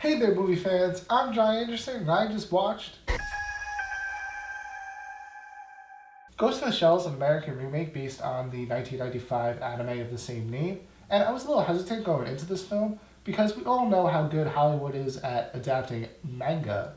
Hey there, movie fans. I'm John Andersen, and I just watched Ghost in the Shell is an American remake based on the 1995 anime of the same name. And I was a little hesitant going into this film because we all know how good Hollywood is at adapting manga.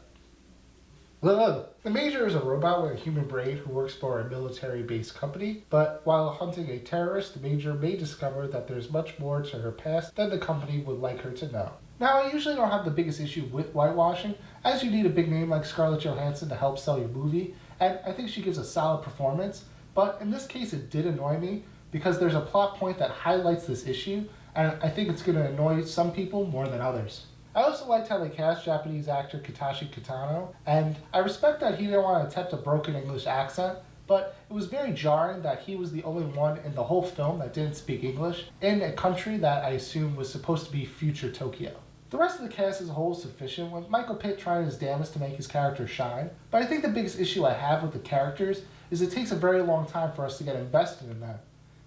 Ugh. The Major is a robot with a human brain who works for a military-based company, but while hunting a terrorist, the Major may discover that there's much more to her past than the company would like her to know. Now, I usually don't have the biggest issue with whitewashing, as you need a big name like Scarlett Johansson to help sell your movie, and I think she gives a solid performance, but in this case it did annoy me because there's a plot point that highlights this issue, and I think it's going to annoy some people more than others. I also liked how they cast Japanese actor Kitashi Kitano, and I respect that he didn't want to attempt a broken English accent, but it was very jarring that he was the only one in the whole film that didn't speak English, in a country that I assume was supposed to be future Tokyo. The rest of the cast as a whole is sufficient, with Michael Pitt trying his damnedest to make his character shine, but I think the biggest issue I have with the characters is it takes a very long time for us to get invested in them.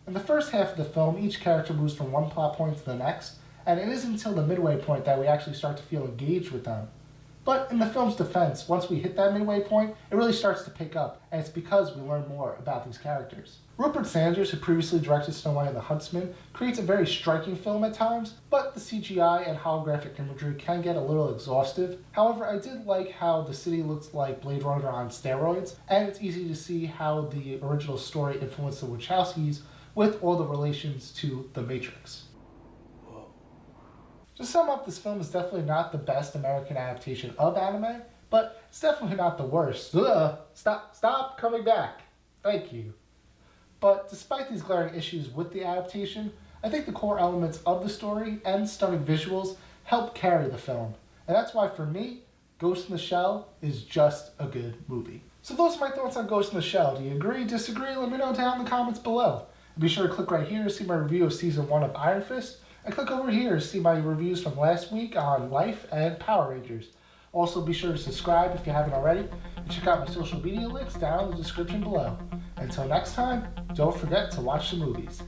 In the first half of the film, each character moves from one plot point to the next, and it isn't until the midway point that we actually start to feel engaged with them. But in the film's defense, once we hit that midway point, it really starts to pick up, and it's because we learn more about these characters. Rupert Sanders, who previously directed Snow White and the Huntsman, creates a very striking film at times, but the CGI and holographic imagery can get a little exhaustive. However, I did like how the city looks like Blade Runner on steroids, and it's easy to see how the original story influenced the Wachowskis with all the relations to The Matrix. To sum up, this film is definitely not the best American adaptation of anime, but it's definitely not the worst. Ugh, stop coming back. Thank you. But despite these glaring issues with the adaptation, I think the core elements of the story and stunning visuals help carry the film. And that's why for me, Ghost in the Shell is just a good movie. So those are my thoughts on Ghost in the Shell. Do you agree, disagree? Let me know down in the comments below. And be sure to click right here to see my review of Season 1 of Iron Fist. And click over here to see my reviews from last week on Life and Power Rangers. Also, be sure to subscribe if you haven't already, and check out my social media links down in the description below. Until next time, don't forget to watch the movies.